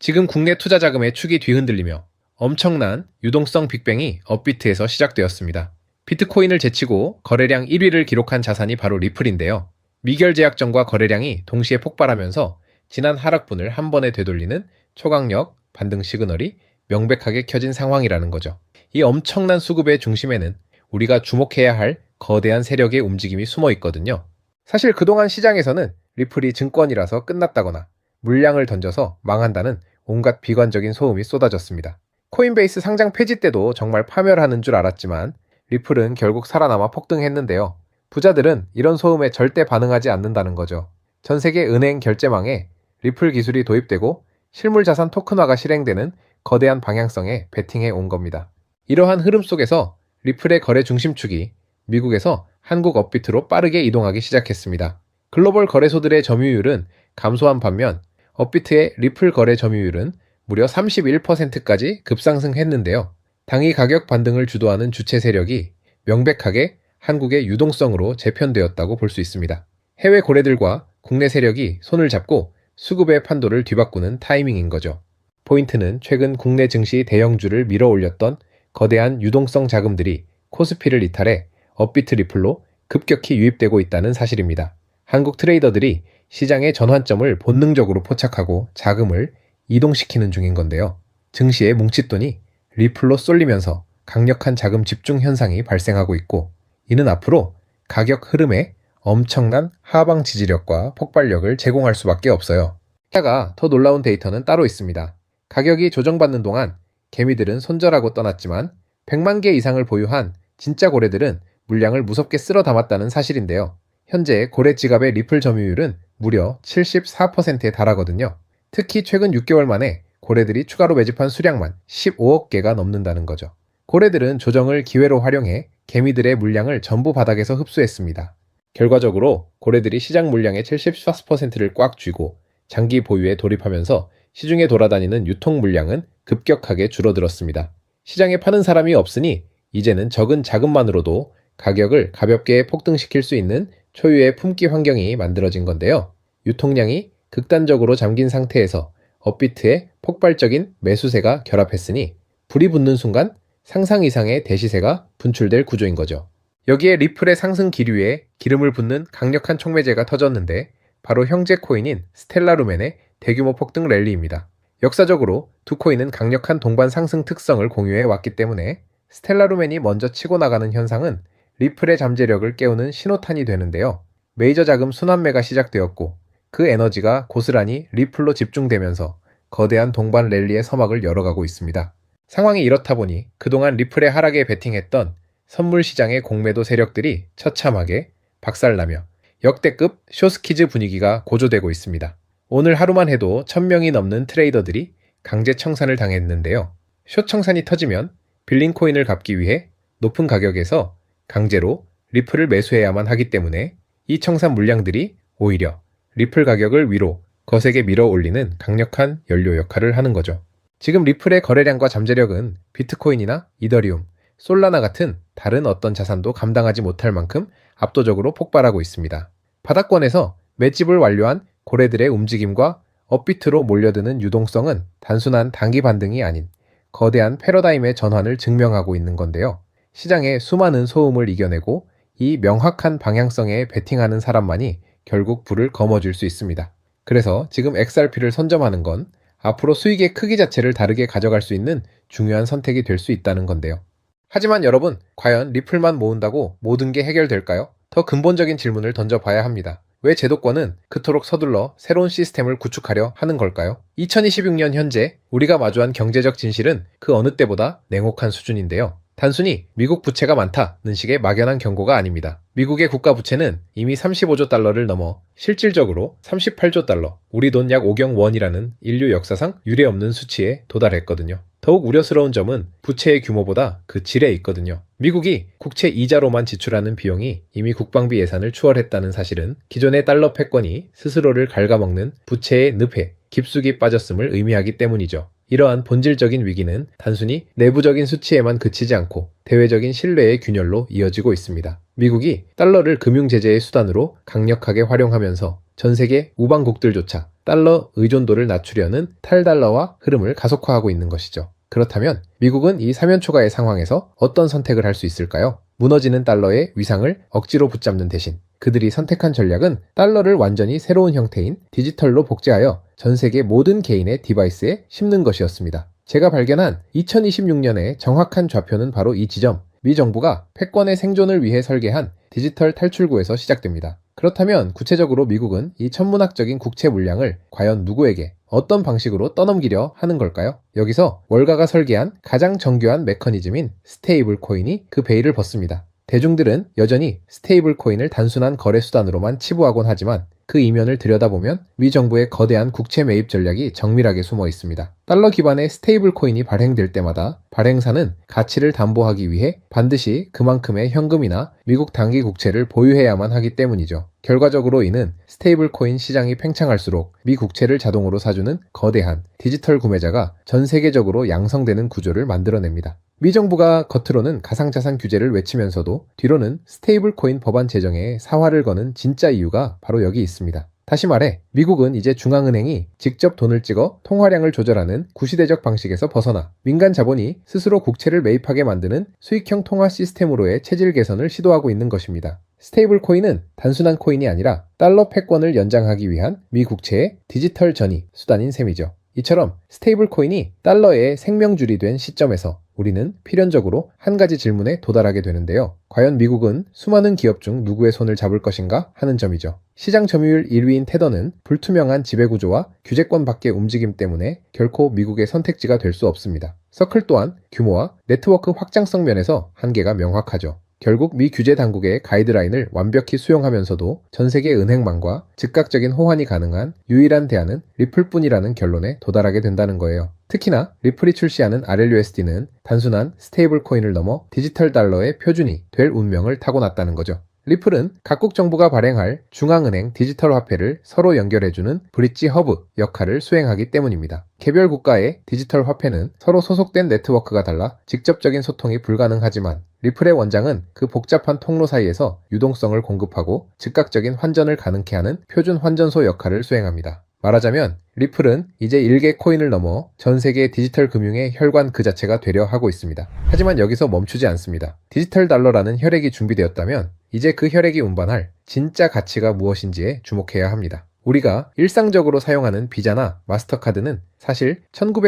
지금 국내 투자 자금의 축이 뒤흔들리며 엄청난 유동성 빅뱅이 업비트에서 시작되었습니다. 비트코인을 제치고 거래량 1위를 기록한 자산이 바로 리플인데요. 미결 제약전과 거래량이 동시에 폭발하면서 지난 하락분을 한 번에 되돌리는 초강력 반등 시그널이 명백하게 켜진 상황이라는 거죠. 이 엄청난 수급의 중심에는 우리가 주목해야 할 거대한 세력의 움직임이 숨어 있거든요. 사실 그동안 시장에서는 리플이 증권이라서 끝났다거나 물량을 던져서 망한다는 온갖 비관적인 소음이 쏟아졌습니다. 코인베이스 상장 폐지 때도 정말 파멸하는 줄 알았지만 리플은 결국 살아남아 폭등했는데요. 부자들은 이런 소음에 절대 반응하지 않는다는 거죠. 전 세계 은행 결제망에 리플 기술이 도입되고 실물자산 토큰화가 실행되는 거대한 방향성에 베팅해 온 겁니다. 이러한 흐름 속에서 리플의 거래 중심축이 미국에서 한국 업비트로 빠르게 이동하기 시작했습니다. 글로벌 거래소들의 점유율은 감소한 반면 업비트의 리플 거래 점유율은 무려 31%까지 급상승했는데요. 당이 가격 반등을 주도하는 주체 세력이 명백하게 한국의 유동성으로 재편되었다고 볼 수 있습니다. 해외 고래들과 국내 세력이 손을 잡고 수급의 판도를 뒤바꾸는 타이밍인 거죠. 포인트는 최근 국내 증시 대형주를 밀어 올렸던 거대한 유동성 자금들이 코스피를 이탈해 업비트 리플로 급격히 유입되고 있다는 사실입니다. 한국 트레이더들이 시장의 전환점을 본능적으로 포착하고 자금을 이동시키는 중인 건데요. 증시의 뭉칫돈이 리플로 쏠리면서 강력한 자금 집중 현상이 발생하고 있고, 이는 앞으로 가격 흐름에 엄청난 하방 지지력과 폭발력을 제공할 수밖에 없어요. 게다가 더 놀라운 데이터는 따로 있습니다. 가격이 조정받는 동안 개미들은 손절하고 떠났지만 100만 개 이상을 보유한 진짜 고래들은 물량을 무섭게 쓸어 담았다는 사실인데요. 현재 고래 지갑의 리플 점유율은 무려 74%에 달하거든요. 특히 최근 6개월 만에 고래들이 추가로 매집한 수량만 15억 개가 넘는다는 거죠. 고래들은 조정을 기회로 활용해 개미들의 물량을 전부 바닥에서 흡수했습니다. 결과적으로 고래들이 시장 물량의 74%를 꽉 쥐고 장기 보유에 돌입하면서 시중에 돌아다니는 유통 물량은 급격하게 줄어들었습니다. 시장에 파는 사람이 없으니 이제는 적은 자금만으로도 가격을 가볍게 폭등시킬 수 있는 초유의 품귀 환경이 만들어진 건데요. 유통량이 극단적으로 잠긴 상태에서 업비트의 폭발적인 매수세가 결합했으니 불이 붙는 순간 상상 이상의 대시세가 분출될 구조인 거죠. 여기에 리플의 상승 기류에 기름을 붓는 강력한 촉매제가 터졌는데 바로 형제 코인인 스텔라루멘의 대규모 폭등 랠리입니다. 역사적으로 두 코인은 강력한 동반 상승 특성을 공유해 왔기 때문에 스텔라루멘이 먼저 치고 나가는 현상은 리플의 잠재력을 깨우는 신호탄이 되는데요. 메이저 자금 순환매가 시작되었고 그 에너지가 고스란히 리플로 집중되면서 거대한 동반 랠리의 서막을 열어가고 있습니다. 상황이 이렇다 보니 그동안 리플의 하락에 베팅했던 선물 시장의 공매도 세력들이 처참하게 박살나며 역대급 숏스퀴즈 분위기가 고조되고 있습니다. 오늘 하루만 해도 1000명이 넘는 트레이더들이 강제 청산을 당했는데요. 숏 청산이 터지면 빌린 코인을 갚기 위해 높은 가격에서 강제로 리플을 매수해야만 하기 때문에 이 청산 물량들이 오히려 리플 가격을 위로 거세게 밀어 올리는 강력한 연료 역할을 하는 거죠. 지금 리플의 거래량과 잠재력은 비트코인이나 이더리움, 솔라나 같은 다른 어떤 자산도 감당하지 못할 만큼 압도적으로 폭발하고 있습니다. 바닥권에서 맷집을 완료한 고래들의 움직임과 업비트로 몰려드는 유동성은 단순한 단기 반등이 아닌 거대한 패러다임의 전환을 증명하고 있는 건데요. 시장의 수많은 소음을 이겨내고 이 명확한 방향성에 베팅하는 사람만이 결국 불을 거머쥘 수 있습니다. 그래서 지금 XRP를 선점하는 건 앞으로 수익의 크기 자체를 다르게 가져갈 수 있는 중요한 선택이 될 수 있다는 건데요. 하지만 여러분, 과연 리플만 모은다고 모든 게 해결될까요? 더 근본적인 질문을 던져봐야 합니다. 왜 제도권은 그토록 서둘러 새로운 시스템을 구축하려 하는 걸까요? 2026년 현재 우리가 마주한 경제적 진실은 그 어느 때보다 냉혹한 수준인데요. 단순히 미국 부채가 많다는 식의 막연한 경고가 아닙니다. 미국의 국가 부채는 이미 35조 달러를 넘어 실질적으로 38조 달러, 우리 돈 약 5경 원이라는 인류 역사상 유례없는 수치에 도달했거든요. 더욱 우려스러운 점은 부채의 규모보다 그 질에 있거든요. 미국이 국채 이자로만 지출하는 비용이 이미 국방비 예산을 추월했다는 사실은 기존의 달러 패권이 스스로를 갉아먹는 부채의 늪에 깊숙이 빠졌음을 의미하기 때문이죠. 이러한 본질적인 위기는 단순히 내부적인 수치에만 그치지 않고 대외적인 신뢰의 균열로 이어지고 있습니다. 미국이 달러를 금융제재의 수단으로 강력하게 활용하면서 전 세계 우방국들조차 달러 의존도를 낮추려는 탈달러화 흐름을 가속화하고 있는 것이죠. 그렇다면 미국은 이 사면초가의 상황에서 어떤 선택을 할 수 있을까요? 무너지는 달러의 위상을 억지로 붙잡는 대신 그들이 선택한 전략은 달러를 완전히 새로운 형태인 디지털로 복제하여 전 세계 모든 개인의 디바이스에 심는 것이었습니다. 제가 발견한 2026년의 정확한 좌표는 바로 이 지점, 미 정부가 패권의 생존을 위해 설계한 디지털 탈출구에서 시작됩니다. 그렇다면 구체적으로 미국은 이 천문학적인 국채 물량을 과연 누구에게 어떤 방식으로 떠넘기려 하는 걸까요? 여기서 월가가 설계한 가장 정교한 메커니즘인 스테이블 코인이 그 베일을 벗습니다. 대중들은 여전히 스테이블 코인을 단순한 거래 수단으로만 치부하곤 하지만 그 이면을 들여다보면 미 정부의 거대한 국채 매입 전략이 정밀하게 숨어 있습니다. 달러 기반의 스테이블 코인이 발행될 때마다 발행사는 가치를 담보하기 위해 반드시 그만큼의 현금이나 미국 단기 국채를 보유해야만 하기 때문이죠. 결과적으로 이는 스테이블 코인 시장이 팽창할수록 미 국채를 자동으로 사주는 거대한 디지털 구매자가 전 세계적으로 양성되는 구조를 만들어냅니다. 미 정부가 겉으로는 가상자산 규제를 외치면서도 뒤로는 스테이블 코인 법안 제정에 사활을 거는 진짜 이유가 바로 여기 있습니다. 다시 말해 미국은 이제 중앙은행이 직접 돈을 찍어 통화량을 조절하는 구시대적 방식에서 벗어나 민간 자본이 스스로 국채를 매입하게 만드는 수익형 통화 시스템으로의 체질 개선을 시도하고 있는 것입니다. 스테이블 코인은 단순한 코인이 아니라 달러 패권을 연장하기 위한 미 국채의 디지털 전이 수단인 셈이죠. 이처럼 스테이블 코인이 달러의 생명줄이 된 시점에서 우리는 필연적으로 한 가지 질문에 도달하게 되는데요. 과연 미국은 수많은 기업 중 누구의 손을 잡을 것인가 하는 점이죠. 시장 점유율 1위인 테더는 불투명한 지배구조와 규제권 밖의 움직임 때문에 결코 미국의 선택지가 될 수 없습니다. 서클 또한 규모와 네트워크 확장성 면에서 한계가 명확하죠. 결국 미 규제 당국의 가이드라인을 완벽히 수용하면서도 전 세계 은행망과 즉각적인 호환이 가능한 유일한 대안은 리플뿐이라는 결론에 도달하게 된다는 거예요. 특히나 리플이 출시하는 RLUSD는 단순한 스테이블 코인을 넘어 디지털 달러의 표준이 될 운명을 타고났다는 거죠. 리플은 각국 정부가 발행할 중앙은행 디지털 화폐를 서로 연결해주는 브릿지 허브 역할을 수행하기 때문입니다. 개별 국가의 디지털 화폐는 서로 소속된 네트워크가 달라 직접적인 소통이 불가능하지만 리플의 원장은 그 복잡한 통로 사이에서 유동성을 공급하고 즉각적인 환전을 가능케 하는 표준 환전소 역할을 수행합니다. 말하자면 리플은 이제 일개 코인을 넘어 전 세계 디지털 금융의 혈관 그 자체가 되려 하고 있습니다. 하지만 여기서 멈추지 않습니다. 디지털 달러라는 혈액이 준비되었다면 이제 그 혈액이 운반할 진짜 가치가 무엇인지에 주목해야 합니다. 우리가 일상적으로 사용하는 비자나 마스터카드는 사실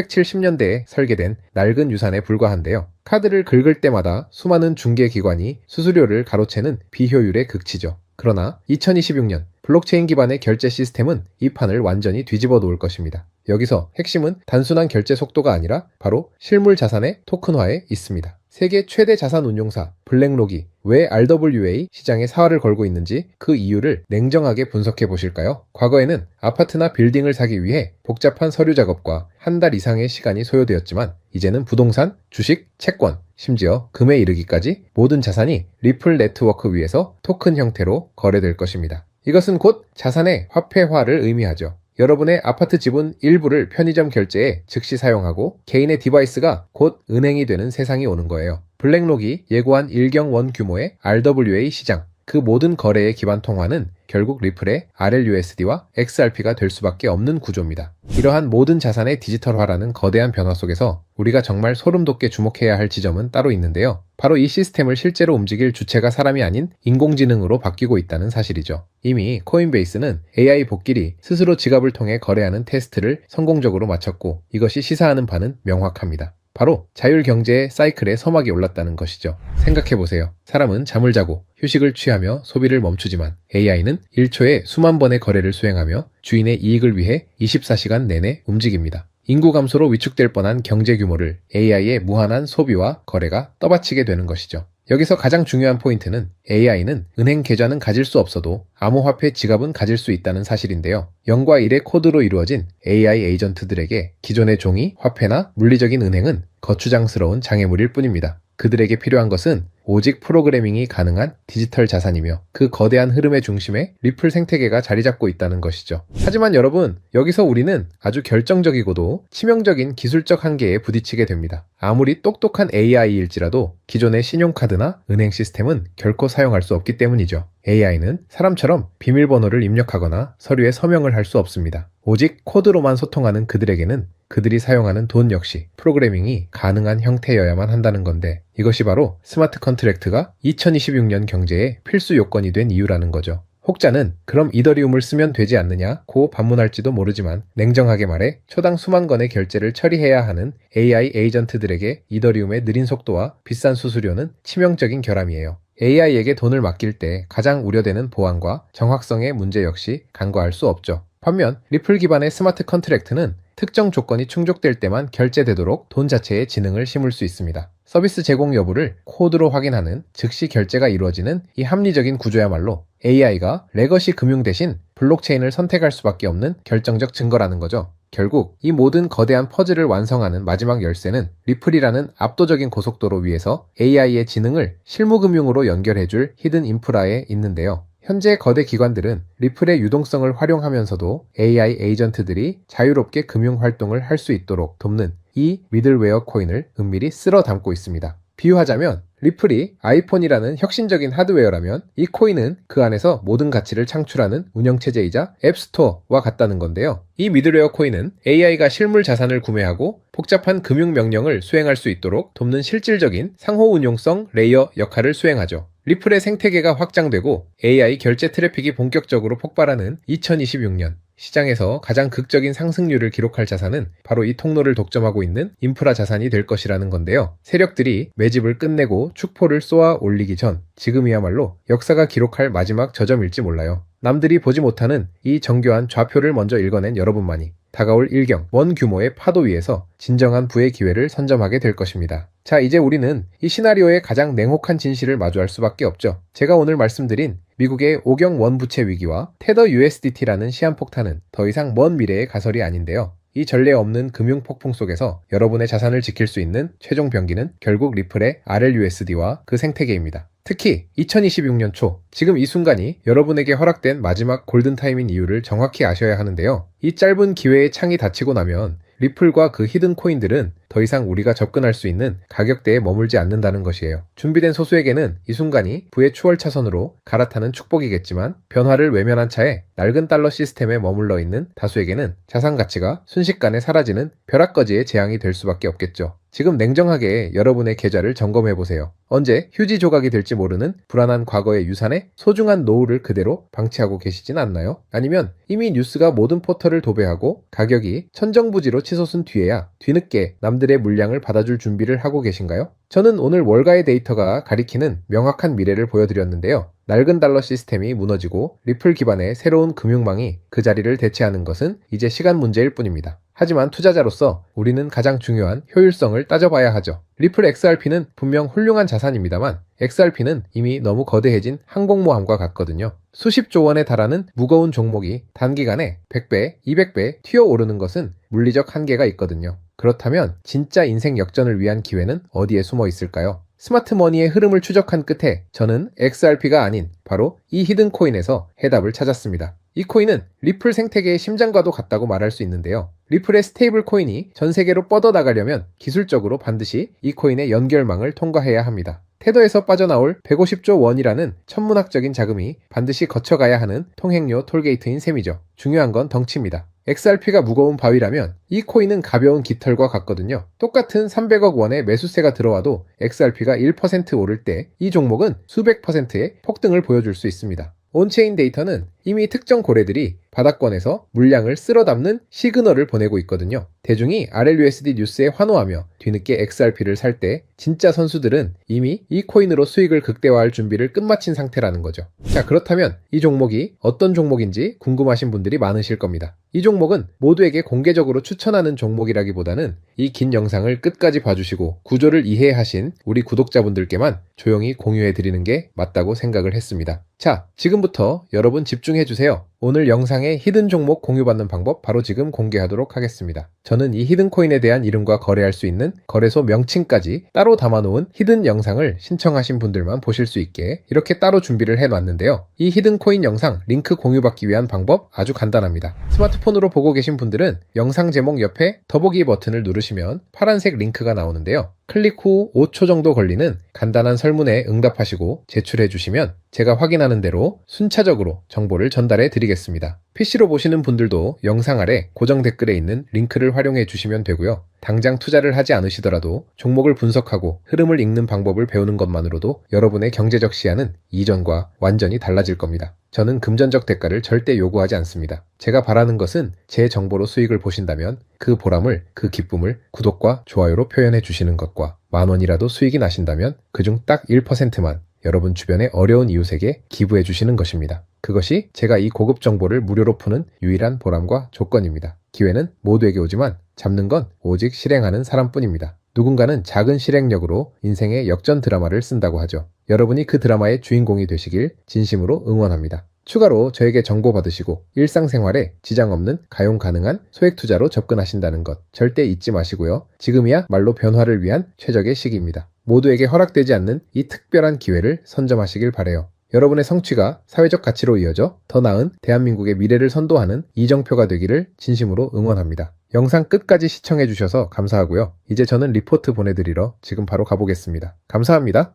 1970년대에 설계된 낡은 유산에 불과한데요. 카드를 긁을 때마다 수많은 중개기관이 수수료를 가로채는 비효율의 극치죠. 그러나 2026년 블록체인 기반의 결제 시스템은 이 판을 완전히 뒤집어 놓을 것입니다. 여기서 핵심은 단순한 결제 속도가 아니라 바로 실물 자산의 토큰화에 있습니다. 세계 최대 자산 운용사 블랙록이 왜 RWA 시장에 사활을 걸고 있는지 그 이유를 냉정하게 분석해 보실까요? 과거에는 아파트나 빌딩을 사기 위해 복잡한 서류 작업과 한 달 이상의 시간이 소요되었지만 이제는 부동산, 주식, 채권, 심지어 금에 이르기까지 모든 자산이 리플 네트워크 위에서 토큰 형태로 거래될 것입니다. 이것은 곧 자산의 화폐화를 의미하죠. 여러분의 아파트 지분 일부를 편의점 결제에 즉시 사용하고 개인의 디바이스가 곧 은행이 되는 세상이 오는 거예요. 블랙록이 예고한 일경원 규모의 RWA 시장, 그 모든 거래의 기반 통화는 결국 리플의 RLUSD와 XRP가 될 수밖에 없는 구조입니다. 이러한 모든 자산의 디지털화라는 거대한 변화 속에서 우리가 정말 소름 돋게 주목해야 할 지점은 따로 있는데요. 바로 이 시스템을 실제로 움직일 주체가 사람이 아닌 인공지능으로 바뀌고 있다는 사실이죠. 이미 코인베이스는 AI 복길이 스스로 지갑을 통해 거래하는 테스트를 성공적으로 마쳤고 이것이 시사하는 바는 명확합니다. 바로 자율경제의 사이클에 서막이 올랐다는 것이죠. 생각해보세요. 사람은 잠을 자고 휴식을 취하며 소비를 멈추지만 AI는 1초에 수만 번의 거래를 수행하며 주인의 이익을 위해 24시간 내내 움직입니다. 인구 감소로 위축될 뻔한 경제 규모를 AI의 무한한 소비와 거래가 떠받치게 되는 것이죠. 여기서 가장 중요한 포인트는 AI는 은행 계좌는 가질 수 없어도 암호화폐 지갑은 가질 수 있다는 사실인데요. 0과 1의 코드로 이루어진 AI 에이전트들에게 기존의 종이, 화폐나 물리적인 은행은 거추장스러운 장애물일 뿐입니다. 그들에게 필요한 것은 오직 프로그래밍이 가능한 디지털 자산이며 그 거대한 흐름의 중심에 리플 생태계가 자리 잡고 있다는 것이죠. 하지만 여러분, 여기서 우리는 아주 결정적이고도 치명적인 기술적 한계에 부딪히게 됩니다. 아무리 똑똑한 AI일지라도 기존의 신용카드나 은행 시스템은 결코 사용할 수 없기 때문이죠. AI는 사람처럼 비밀번호를 입력하거나 서류에 서명을 할 수 없습니다. 오직 코드로만 소통하는 그들에게는 그들이 사용하는 돈 역시 프로그래밍이 가능한 형태여야만 한다는 건데, 이것이 바로 스마트 컨트랙트가 2026년 경제의 필수 요건이 된 이유라는 거죠. 혹자는 그럼 이더리움을 쓰면 되지 않느냐고 반문할지도 모르지만, 냉정하게 말해 초당 수만 건의 결제를 처리해야 하는 AI 에이전트들에게 이더리움의 느린 속도와 비싼 수수료는 치명적인 결함이에요. AI에게 돈을 맡길 때 가장 우려되는 보안과 정확성의 문제 역시 간과할 수 없죠. 반면 리플 기반의 스마트 컨트랙트는 특정 조건이 충족될 때만 결제되도록 돈 자체에 지능을 심을 수 있습니다. 서비스 제공 여부를 코드로 확인하는 즉시 결제가 이루어지는 이 합리적인 구조야말로 AI가 레거시 금융 대신 블록체인을 선택할 수밖에 없는 결정적 증거라는 거죠. 결국 이 모든 거대한 퍼즐을 완성하는 마지막 열쇠는 리플이라는 압도적인 고속도로 위에서 AI의 지능을 실무금융으로 연결해줄 히든 인프라에 있는데요. 현재 거대 기관들은 리플의 유동성을 활용하면서도 AI 에이전트들이 자유롭게 금융 활동을 할 수 있도록 돕는 이 미들웨어 코인을 은밀히 쓸어 담고 있습니다. 비유하자면 리플이 아이폰이라는 혁신적인 하드웨어라면 이 코인은 그 안에서 모든 가치를 창출하는 운영체제이자 앱스토어와 같다는 건데요. 이 미들웨어 코인은 AI가 실물 자산을 구매하고 복잡한 금융 명령을 수행할 수 있도록 돕는 실질적인 상호 운용성 레이어 역할을 수행하죠. 리플의 생태계가 확장되고 AI 결제 트래픽이 본격적으로 폭발하는 2026년, 시장에서 가장 극적인 상승률을 기록할 자산은 바로 이 통로를 독점하고 있는 인프라 자산이 될 것이라는 건데요. 세력들이 매집을 끝내고 축포를 쏘아 올리기 전 지금이야말로 역사가 기록할 마지막 저점일지 몰라요. 남들이 보지 못하는 이 정교한 좌표를 먼저 읽어낸 여러분만이 다가올 일경, 먼 규모의 파도 위에서 진정한 부의 기회를 선점하게 될 것입니다. 자, 이제 우리는 이 시나리오의 가장 냉혹한 진실을 마주할 수밖에 없죠. 제가 오늘 말씀드린 미국의 오경 원부채 위기와 테더 USDT라는 시한폭탄은 더 이상 먼 미래의 가설이 아닌데요. 이 전례 없는 금융 폭풍 속에서 여러분의 자산을 지킬 수 있는 최종 병기는 결국 리플의 RLUSD와 그 생태계입니다. 특히 2026년 초, 지금 이 순간이 여러분에게 허락된 마지막 골든타임인 이유를 정확히 아셔야 하는데요. 이 짧은 기회의 창이 닫히고 나면 리플과 그 히든 코인들은 더 이상 우리가 접근할 수 있는 가격대에 머물지 않는다는 것이에요. 준비된 소수에게는 이 순간이 부의 추월 차선으로 갈아타는 축복이겠지만, 변화를 외면한 차에 낡은 달러 시스템에 머물러 있는 다수에게는 자산 가치가 순식간에 사라지는 벼락거지의 재앙이 될 수밖에 없겠죠. 지금 냉정하게 여러분의 계좌를 점검해보세요. 언제 휴지 조각이 될지 모르는 불안한 과거의 유산에 소중한 노후를 그대로 방치하고 계시진 않나요? 아니면 이미 뉴스가 모든 포털을 도배하고 가격이 천정부지로 치솟은 뒤에야 뒤늦게 남들의 물량을 받아줄 준비를 하고 계신가요? 저는 오늘 월가의 데이터가 가리키는 명확한 미래를 보여드렸는데요. 낡은 달러 시스템이 무너지고 리플 기반의 새로운 금융망이 그 자리를 대체하는 것은 이제 시간 문제일 뿐입니다. 하지만 투자자로서 우리는 가장 중요한 효율성을 따져봐야 하죠. 리플 XRP는 분명 훌륭한 자산입니다만 XRP는 이미 너무 거대해진 항공모함과 같거든요. 수십조 원에 달하는 무거운 종목이 단기간에 100배, 200배 튀어오르는 것은 물리적 한계가 있거든요. 그렇다면 진짜 인생 역전을 위한 기회는 어디에 숨어 있을까요? 스마트 머니의 흐름을 추적한 끝에 저는 XRP가 아닌 바로 이 히든 코인에서 해답을 찾았습니다. 이 코인은 리플 생태계의 심장과도 같다고 말할 수 있는데요. 리플의 스테이블 코인이 전 세계로 뻗어나가려면 기술적으로 반드시 이 코인의 연결망을 통과해야 합니다. 테더에서 빠져나올 150조 원이라는 천문학적인 자금이 반드시 거쳐가야 하는 통행료 톨게이트인 셈이죠. 중요한 건 덩치입니다. XRP가 무거운 바위라면 이 코인은 가벼운 깃털과 같거든요. 똑같은 300억 원의 매수세가 들어와도 XRP가 1% 오를 때 이 종목은 수백 %의 폭등을 보여줄 수 있습니다. 온체인 데이터는 이미 특정 고래들이 바닥권에서 물량을 쓸어 담는 시그널을 보내고 있거든요. 대중이 RLUSD 뉴스에 환호하며 뒤늦게 XRP를 살 때 진짜 선수들은 이미 이 코인으로 수익을 극대화할 준비를 끝마친 상태라는 거죠. 자, 그렇다면 이 종목이 어떤 종목인지 궁금하신 분들이 많으실 겁니다. 이 종목은 모두에게 공개적으로 추천하는 종목이라기보다는 이 긴 영상을 끝까지 봐주시고 구조를 이해하신 우리 구독자분들께만 조용히 공유해드리는 게 맞다고 생각을 했습니다. 자, 지금부터 여러분 집중해주세요. 오늘 영상에 히든 종목 공유받는 방법 바로 지금 공개하도록 하겠습니다. 저는 이 히든 코인에 대한 이름과 거래할 수 있는 거래소 명칭까지 따로 담아놓은 히든 영상을 신청하신 분들만 보실 수 있게 이렇게 따로 준비를 해놨는데요. 이 히든 코인 영상 링크 공유받기 위한 방법 아주 간단합니다. 스마트폰으로 보고 계신 분들은 영상 제목 옆에 더보기 버튼을 누르시면 파란색 링크가 나오는데요. 클릭 후 5초 정도 걸리는 간단한 설문에 응답하시고 제출해 주시면 제가 확인하는 대로 순차적으로 정보를 전달해 드리겠습니다. PC로 보시는 분들도 영상 아래 고정 댓글에 있는 링크를 활용해 주시면 되고요. 당장 투자를 하지 않으시더라도 종목을 분석하고 흐름을 읽는 방법을 배우는 것만으로도 여러분의 경제적 시야는 이전과 완전히 달라질 겁니다. 저는 금전적 대가를 절대 요구하지 않습니다. 제가 바라는 것은 제 정보로 수익을 보신다면 그 보람을, 그 기쁨을 구독과 좋아요로 표현해 주시는 것과 10,000원이라도 수익이 나신다면 그중 딱 1%만 여러분 주변의 어려운 이웃에게 기부해 주시는 것입니다. 그것이 제가 이 고급 정보를 무료로 푸는 유일한 보람과 조건입니다. 기회는 모두에게 오지만 잡는 건 오직 실행하는 사람뿐입니다. 누군가는 작은 실행력으로 인생의 역전 드라마를 쓴다고 하죠. 여러분이 그 드라마의 주인공이 되시길 진심으로 응원합니다. 추가로 저에게 정보 받으시고 일상생활에 지장 없는 가용 가능한 소액 투자로 접근하신다는 것 절대 잊지 마시고요. 지금이야말로 변화를 위한 최적의 시기입니다. 모두에게 허락되지 않는 이 특별한 기회를 선점하시길 바라요. 여러분의 성취가 사회적 가치로 이어져 더 나은 대한민국의 미래를 선도하는 이정표가 되기를 진심으로 응원합니다. 영상 끝까지 시청해 주셔서 감사하고요. 이제 저는 리포트 보내드리러 지금 바로 가보겠습니다. 감사합니다.